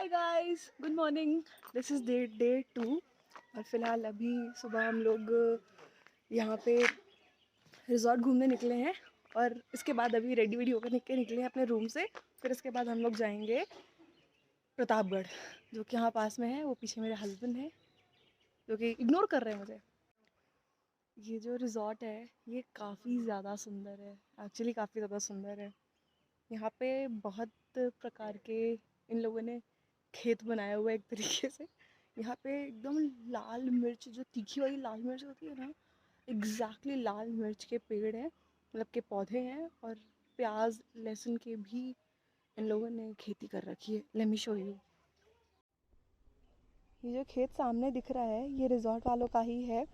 Hi guys, good morning. This is day 2 और फ़िलहाल अभी सुबह हम लोग यहाँ पे रिजॉर्ट घूमने निकले हैं और इसके बाद अभी रेडी वेडी होकर निकले हैं अपने रूम से। फिर इसके बाद हम लोग जाएंगे प्रतापगढ़, जो कि यहाँ पास में है। वो पीछे मेरे हस्बैंड हैं जो कि इग्नोर कर रहे हैं मुझे। ये जो रिज़ॉर्ट है ये काफ़ी ज़्यादा सुंदर है, एक्चुअली काफ़ी ज़्यादा सुंदर है। यहाँ पे बहुत प्रकार के इन लोगों ने खेत बनाया हुआ है एक तरीके से। यहाँ पे एकदम लाल मिर्च, जो तीखी वाली लाल मिर्च होती है ना, एग्जैक्टली लाल मिर्च के पेड़ हैं, मतलब के पौधे हैं। और प्याज लहसुन के भी इन लोगों ने खेती कर रखी है। Let me show you. ये जो खेत सामने दिख रहा है ये रिजॉर्ट वालों का ही है।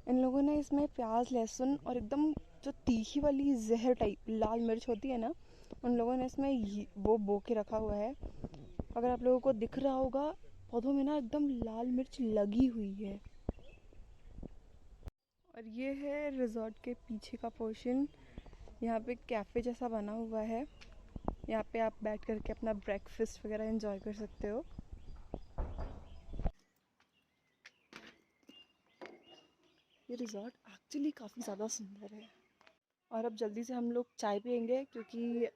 इन लोगों ने इसमें प्याज लहसुन और एकदम जो तीखी वाली जहर टाइप लाल मिर्च होती है ना, उन लोगों ने इसमें वो बो के रखा हुआ है। अगर आप लोगों को दिख रहा होगा पौधों में ना एकदम लाल मिर्च लगी हुई है। और ये है रिजॉर्ट के पीछे का पोर्शन। यहाँ पे कैफ़े जैसा बना हुआ है, यहाँ पे आप बैठ करके अपना ब्रेकफास्ट वगैरह एंजॉय कर सकते हो। ये रिजॉर्ट एक्चुअली काफ़ी ज़्यादा सुंदर है। और अब जल्दी से हम लोग चाय पियेंगे क्योंकि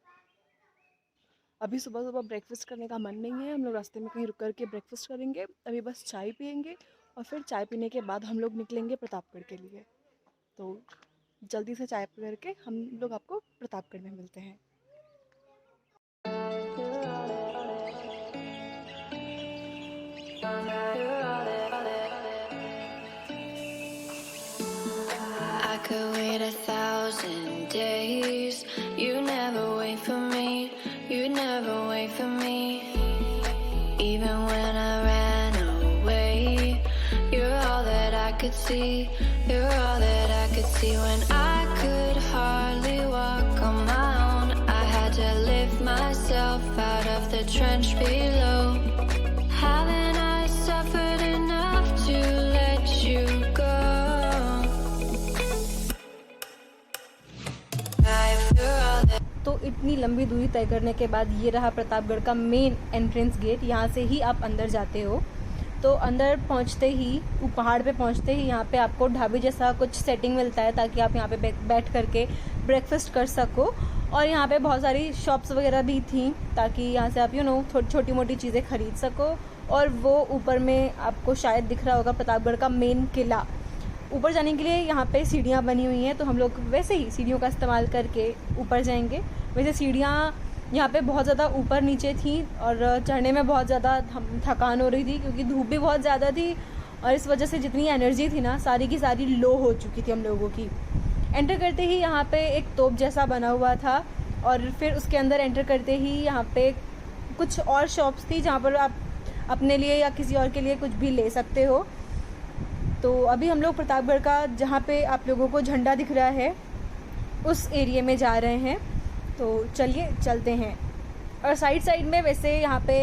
अभी सुबह सुबह ब्रेकफास्ट करने का मन नहीं है। हम लोग रास्ते में कहीं रुक कर के ब्रेकफास्ट करेंगे, अभी बस चाय पियेंगे और फिर चाय पीने के बाद हम लोग निकलेंगे प्रतापगढ़ के लिए। तो जल्दी से चाय पी करके हम लोग आपको प्रतापगढ़ में मिलते हैं। I could wait 1,000 days. You never wait for me. You never wait for me. Even when I ran away, you're all that I could see. You're all that I could see. When I could hardly walk on my own, I had to lift myself out of the trench below. Haven't I suffered enough to let you go? तो इतनी लंबी दूरी तय करने के बाद ये रहा प्रतापगढ़ का मेन एंट्रेंस गेट। यहाँ से ही आप अंदर जाते हो। तो अंदर पहुँचते ही, पहाड़ पे पहुँचते ही यहाँ पे आपको ढाबे जैसा कुछ सेटिंग मिलता है ताकि आप यहाँ पे बैठ करके ब्रेकफास्ट कर सको। और यहाँ पे बहुत सारी शॉप्स वगैरह भी थी ताकि यहाँ से आप छोटी मोटी चीज़ें खरीद सको। और वो ऊपर में आपको शायद दिख रहा होगा प्रतापगढ़ का मेन किला। ऊपर जाने के लिए यहाँ पे सीढ़ियाँ बनी हुई हैं, तो हम लोग वैसे ही सीढ़ियों का इस्तेमाल करके ऊपर जाएंगे। वैसे सीढ़ियाँ यहाँ पे बहुत ज़्यादा ऊपर नीचे थी और चढ़ने में बहुत ज़्यादा थकान हो रही थी क्योंकि धूप भी बहुत ज़्यादा थी। और इस वजह से जितनी एनर्जी थी ना, सारी की सारी लो हो चुकी थी हम लोगों की। एंटर करते ही यहाँ पे एक तोप जैसा बना हुआ था और फिर उसके अंदर एंटर करते ही यहाँ पे कुछ और शॉप्स थी जहाँ पर आप अपने लिए या किसी और के लिए कुछ भी ले सकते हो। तो अभी हम लोग प्रतापगढ़ का, जहाँ पे आप लोगों को झंडा दिख रहा है, उस एरिया में जा रहे हैं। तो चलिए चलते हैं। और साइड में वैसे यहाँ पे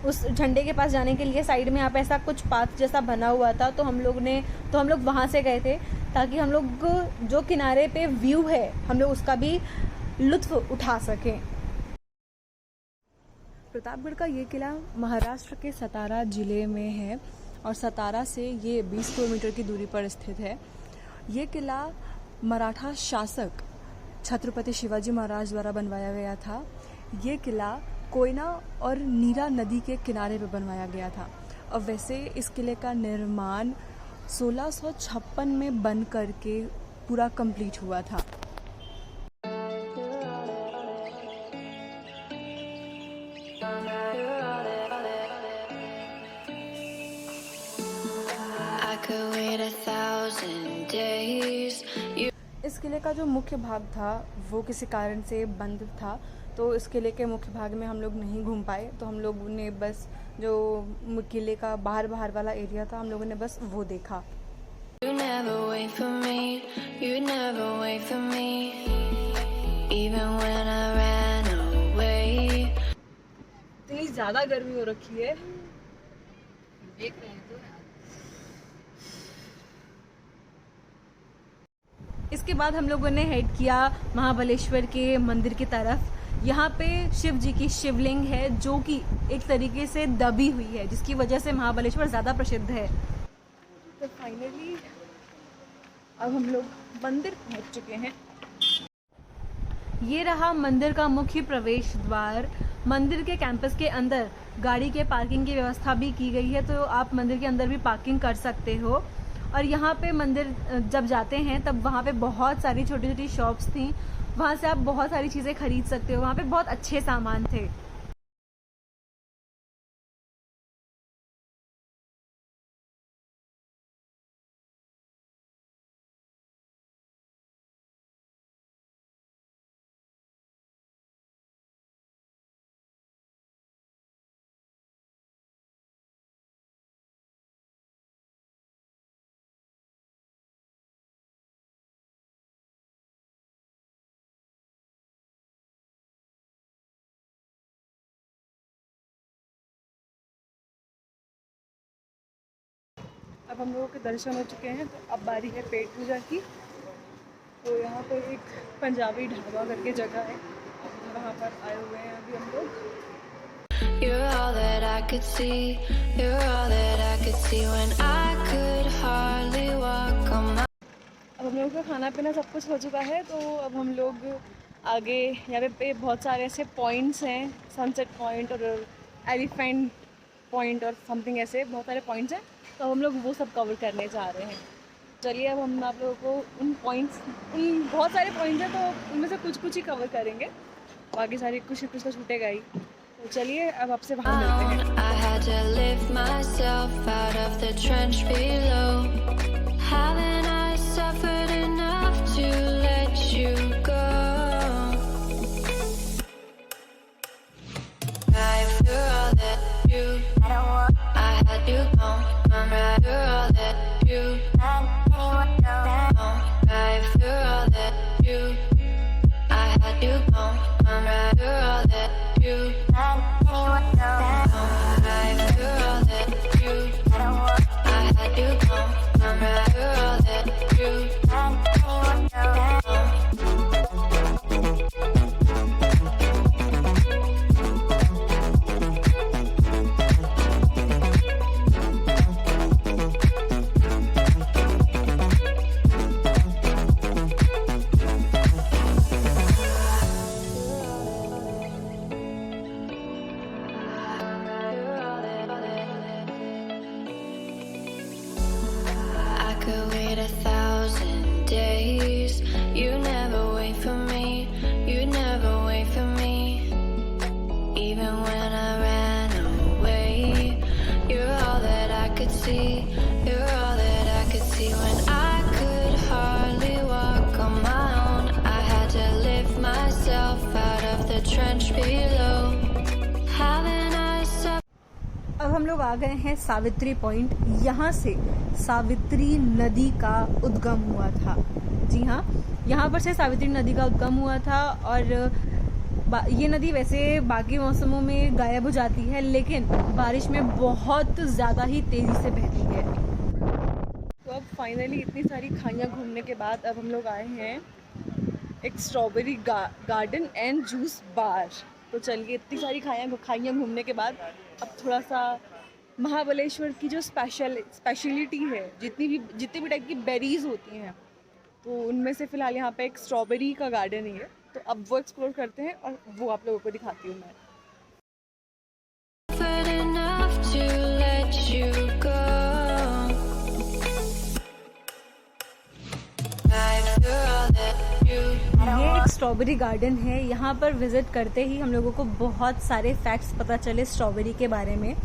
उस झंडे के पास जाने के लिए साइड में यहाँ पे ऐसा कुछ पाथ जैसा बना हुआ था, तो हम लोग वहाँ से गए थे ताकि हम लोग जो किनारे पे व्यू है हम लोग उसका भी लुत्फ उठा सकें। प्रतापगढ़ का ये किला महाराष्ट्र के सतारा ज़िले में है और सतारा से ये 20 किलोमीटर की दूरी पर स्थित है। ये किला मराठा शासक छत्रपति शिवाजी महाराज द्वारा बनवाया गया था। ये किला कोयना और नीरा नदी के किनारे पर बनवाया गया था। और वैसे इस किले का निर्माण 1656 में बन करके पूरा कंप्लीट हुआ था। इस किले का जो मुख्य भाग था वो किसी कारण से बंद था, तो इस किले के मुख्य भाग में हम लोग नहीं घूम पाए। तो हम लोग ने बस जो किले का बाहर वाला एरिया था, हम लोगों ने बस वो देखा। You never wait for me, you never wait for me, even when I ran away. इतनी ज़्यादा गर्मी हो रखी है, देख रहे हैं तो। इसके बाद हम लोगों ने हेड किया महाबलेश्वर के मंदिर की तरफ। यहाँ पे शिव जी की शिवलिंग है जो कि एक तरीके से दबी हुई है, जिसकी वजह से महाबलेश्वर ज़्यादा प्रसिद्ध है। तो फाइनली अब हम लोग मंदिर पहुँच चुके हैं। ये रहा मंदिर का मुख्य प्रवेश द्वार। मंदिर के कैंपस के अंदर गाड़ी के पार्किंग की व्यवस्था भी की गई है, तो आप मंदिर के अंदर भी पार्किंग कर सकते हो। और यहाँ पे मंदिर जब जाते हैं तब वहाँ पे बहुत सारी छोटी छोटी शॉप्स थी, वहाँ से आप बहुत सारी चीज़ें खरीद सकते हो। वहाँ पे बहुत अच्छे सामान थे। अब हम लोगों के दर्शन हो चुके हैं, तो अब बारी है पेट पूजा की। तो यहाँ पर एक पंजाबी ढाबा करके जगह है, वहाँ पर आए हुए हैं अभी हम लोग। You're all that I could see. You're all that I could see when I could hardly walk on my. अब हम लोगों का खाना पीना सब कुछ हो चुका है, तो अब हम लोग आगे यहाँ पे बहुत सारे ऐसे पॉइंट्स हैं, सनसेट पॉइंट और एलिफेंट पॉइंट और समथिंग, ऐसे बहुत सारे पॉइंट्स हैं, तो हम लोग वो सब कवर करने जा रहे हैं। चलिए अब हम आप लोगों को उन बहुत सारे पॉइंट्स हैं, तो उनमें से कुछ ही कवर करेंगे, बाकी सारे कुछ तो छूटेगा ही। तो चलिए अब आपसे वहाँ मिलते हैं। I had to lift myself out of the trench below. Haven't I suffered enough to let you go? You're all that you. I had you gone. I'm right. You're all that you. You're all that you. I had you gone. I'm right. You're all that you. You're all that you. I had you gone. I'm right. You're all that you. I could wait 1,000 days. You never wait for me. You never wait for me. Even when I ran away, you're all that I could see. You're all that I could see when I could hardly walk on my own. I had to lift myself out of the trench below. Haven't I suffered? अब हम लोग आ गए हैं Savitri point. यहाँ से सावित्री नदी का उद्गम हुआ था। जी हाँ, यहाँ पर से सावित्री नदी का उद्गम हुआ था। और ये नदी वैसे बाकी मौसमों में गायब हो जाती है, लेकिन बारिश में बहुत ज़्यादा ही तेज़ी से बहती है। तो अब फाइनली इतनी सारी खाइयाँ घूमने के बाद अब हम लोग आए हैं एक स्ट्रॉबेरी गार्डन एंड जूस बार। तो चलिए, इतनी सारी खाइयाँ घूमने के बाद अब थोड़ा सा महाबलेश्वर की जो स्पेशलिटी है, जितनी भी टाइप की बेरीज़ होती हैं, तो उनमें से फ़िलहाल यहाँ पे एक स्ट्रॉबेरी का गार्डन ही है। तो अब वो एक्सप्लोर करते हैं और वो आप लोगों को दिखाती हूँ मैं। enough to let you go. You're all that you. ये एक स्ट्रॉबेरी गार्डन है। यहाँ पर विजिट करते ही हम लोगों को बहुत सारे फैक्ट्स पता चले स्ट्रॉबेरी के बारे में,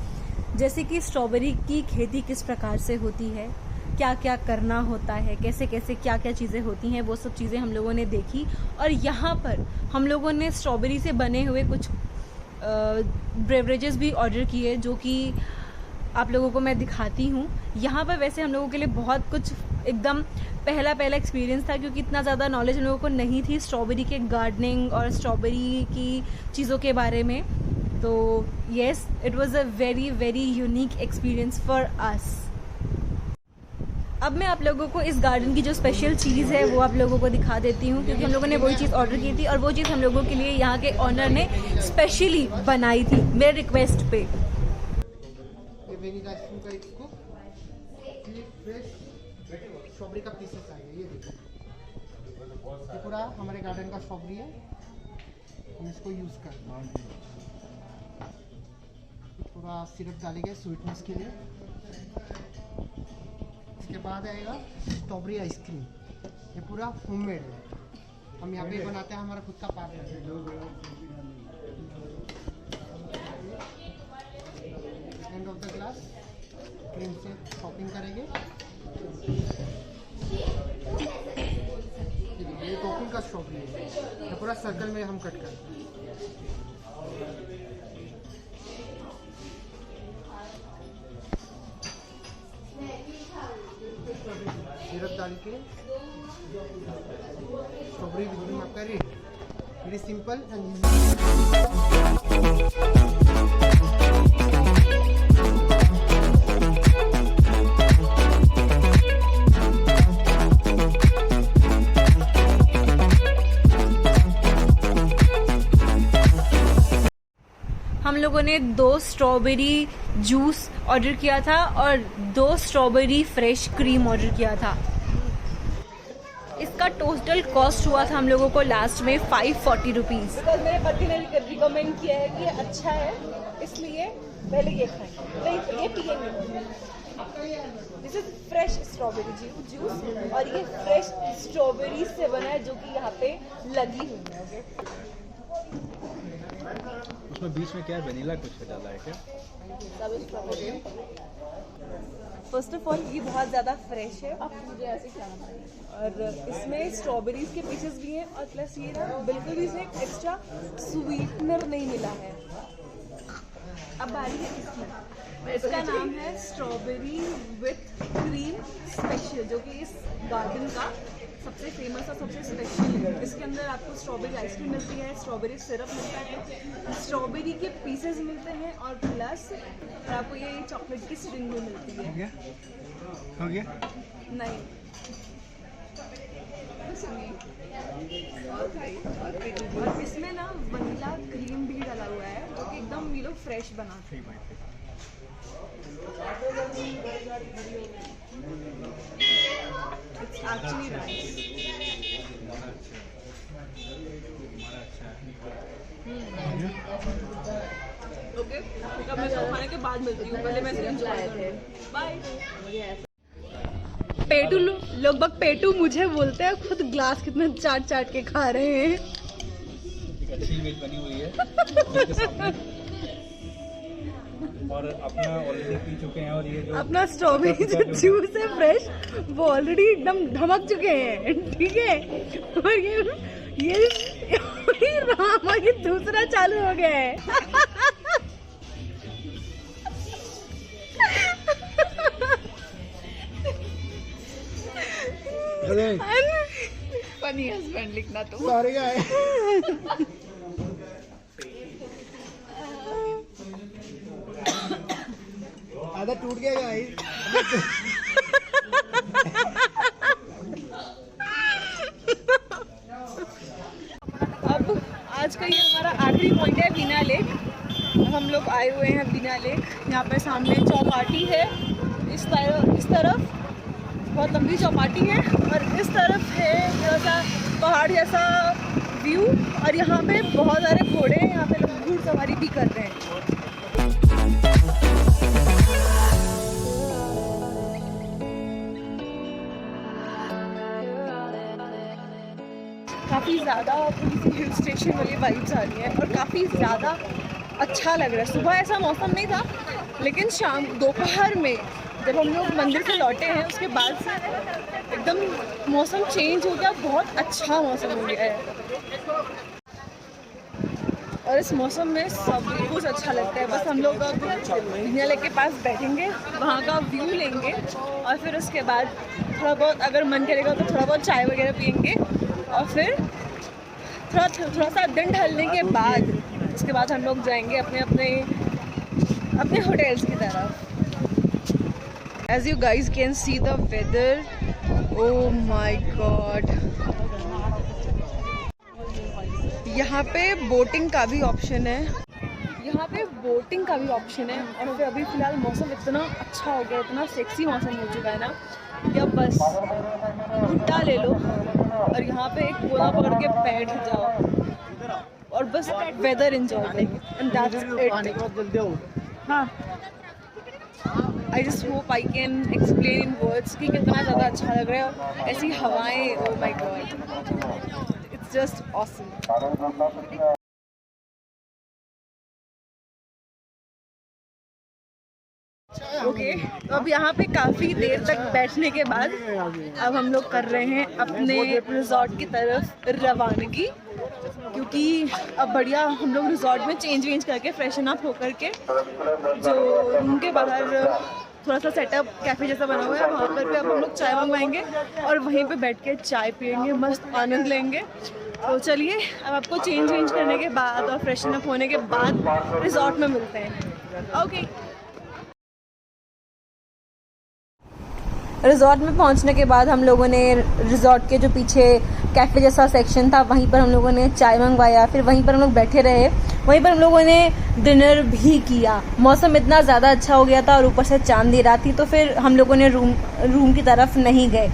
जैसे कि स्ट्रॉबेरी की खेती किस प्रकार से होती है, क्या क्या करना होता है, कैसे कैसे क्या क्या चीज़ें होती हैं, वो सब चीज़ें हम लोगों ने देखी। और यहाँ पर हम लोगों ने स्ट्रॉबेरी से बने हुए कुछ ब्रेवरेजेस भी ऑर्डर किए, जो कि आप लोगों को मैं दिखाती हूँ। यहाँ पर वैसे हम लोगों के लिए बहुत कुछ एकदम पहला एक्सपीरियंस था, क्योंकि इतना ज़्यादा नॉलेज हम लोगों को नहीं थी स्ट्रॉबेरी के गार्डनिंग और स्ट्रॉबेरी की चीज़ों के बारे में। तो yes, it was a very unique experience for us. अब मैं आप लोगों को इस गार्डन की जो स्पेशल चीज़ है वो आप लोगों को दिखा देती हूँ, क्योंकि हम लोगों ने वही चीज़ ऑर्डर की थी और वो चीज़ हम लोगों के लिए यहाँ के ऑनर ने स्पेशली बनाई थी मेरे रिक्वेस्ट पे। वेनिला आइसक्रीम का एक स्कूप, ये फ्रेश स्ट्रॉबेरी का पीसेस आएगा, ये देखिए, ये पूरा हमारे गार्डन का स्ट्रॉबेरी है, हम इसको यूज़ करते हैं। पूरा सिरप डालेंगे स्वीटनेस के लिए। इसके बाद आएगा स्ट्रॉबेरी आइसक्रीम, ये पूरा होममेड है, हम यहाँ पे बनाते हैं, हमारा खुद का पार्लर है। End of the glass cream से टॉपिंग करेंगे। ये टॉपिंग का स्ट्रॉबेरी है, ये पूरा सर्कल में हम कट करते हैं। सिरप डाल के स्ट्रॉबेरी विद आपका रेड, वेरी सिंपल एंड हम लोगों ने 2 स्ट्रॉबेरी जूस ऑर्डर किया था और 2 स्ट्रॉबेरी फ्रेश क्रीम ऑर्डर किया था। इसका टोटल कॉस्ट हुआ था हम लोगों को लास्ट में 540 रुपीज़। बिकॉज मेरे पति ने रिकमेंड किया है कि ये अच्छा है, इसलिए पहले ये खाएंगे, ये पिएंगे। This is fresh strawberry juice और ये फ्रेश स्ट्रॉबेरी से बना है जो कि यहाँ पे लगी हुई है। उसमें बीच में क्या वेनिला कुछ डाला है क्या? फर्स्ट ऑफ ऑल ये बहुत ज़्यादा फ्रेश है, अब मुझे ऐसे खाना पड़ेगा। और इसमें स्ट्रॉबेरीज के पीसेस भी हैं और प्लस ये ना बिल्कुल भी इसमें एक्स्ट्रा स्वीटनर नहीं मिला है। अब बारी है इसकी, इसका नाम है स्ट्रॉबेरी विथ क्रीम स्पेशल, जो कि इस गार्डन का सबसे फेमस और सबसे स्पेशल है। इसके अंदर आपको स्ट्रॉबेरी आइसक्रीम मिलती है, स्ट्रॉबेरी सिरप मिलता है, स्ट्रॉबेरी के पीसेस मिलते हैं और प्लस आपको ये चॉकलेट की स्ट्रिंग भी मिलती है। हो गया? नहीं, और इसमें ना वनीला क्रीम भी डाला हुआ है जो कि एकदम ये लोग फ्रेश बनाते हैं। It's actually nice. ओके, अब मैं खाने के बाद मिलती हूँ, पहले मैं एंजॉय करूँ। बाय। पेटू लगभग पेटू मुझे बोलते हैं, खुद ग्लास कितना चाट चाट के खा रहे हैं। एक अच्छी इमेज बनी हुई है और अपना ऑलरेडी पी चुके हैं और ये जो अपना स्ट्रॉबेरी जो जूस है फ्रेश वो ऑलरेडी एकदम ढमक चुके हैं, ठीक है। और ये राम ये दूसरा चालू हो गया है। फनी हस्बैंड लिखना तो सॉरी गाइस। आधा टूट गया गाइस। अब आज का ये हमारा आखिरी पॉइंट है बीना लेक। हम लोग आए हुए हैं बीना लेक, यहाँ पे सामने चौपाटी है, इस तरफ बहुत लंबी चौपाटी है और इस तरफ है थोड़ा सा पहाड़ जैसा व्यू और यहाँ पे बहुत सारे घोड़े हैं, यहाँ पे लोग घुड़सवारी भी कर रहे हैं। काफ़ी ज़्यादा किसी हिल स्टेशन वाली वाइब्स आ रही हैं और काफ़ी ज़्यादा अच्छा लग रहा है। सुबह ऐसा मौसम नहीं था, लेकिन शाम दोपहर में जब हम लोग मंदिर से लौटे हैं उसके बाद से एकदम मौसम चेंज हो गया, बहुत अच्छा मौसम हो गया है और इस मौसम में सब कुछ अच्छा लगता है। बस हम लोग अब बीना लेक के पास बैठेंगे, वहाँ का व्यू लेंगे और फिर उसके बाद थोड़ा बहुत अगर मन करेगा तो थोड़ा बहुत चाय वगैरह पियेंगे और फिर थोड़ा सा दिन ढलने के बाद उसके बाद हम लोग जाएंगे अपने होटल्स की तरफ। As you guys can see the weather, oh my god. यहाँ पे बोटिंग का भी ऑप्शन है, यहाँ पे बोटिंग का भी ऑप्शन है। और फिर अभी फ़िलहाल मौसम इतना अच्छा हो गया, इतना सेक्सी मौसम हो चुका है ना कि अब बस भुट्टा ले लो और यहाँ पे एक कोला पकड़ के बैठ जाओ और बस weather enjoy and that's it. हाँ, I just hope I can explain in words कि कितना ज़्यादा अच्छा लग रहा है। और ऐसी हवाएं, oh my God, it's just awesome. Okay, तो अब यहाँ पे काफ़ी देर तक बैठने के बाद अब हम लोग कर रहे हैं अपने रिजॉर्ट की तरफ रवानगी, क्योंकि अब बढ़िया हम लोग रिजॉर्ट में चेंज वेंज करके फ्रेशन अप होकर के जो रूम के बाहर थोड़ा सा सेटअप कैफ़े जैसा बना हुआ है वहाँ पर भी अब हम लोग चाय मंगवाएंगे और वहीं पे बैठ के चाय पियेंगे, मस्त आनंद लेंगे। तो चलिए अब आपको चेंज वेंज करने के बाद और फ्रेशन अप होने के बाद रिजॉर्ट में मिलते हैं। ओके, रिजॉर्ट में पहुंचने के बाद हम लोगों ने रिजॉर्ट के जो पीछे कैफ़े जैसा सेक्शन था वहीं पर हम लोगों ने चाय मंगवाया, फिर वहीं पर हम लोग बैठे रहे, वहीं पर हम लोगों ने डिनर भी किया। मौसम इतना ज़्यादा अच्छा हो गया था और ऊपर से चांद दी रात थी, तो फिर हम लोगों ने रूम की तरफ नहीं गए।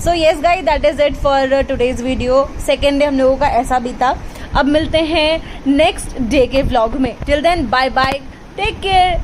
So yes guys, that is it for today's video. Second day हम लोगों का ऐसा बीता। अब मिलते हैं नेक्स्ट डे के व्लॉग में। Till then bye bye, take care.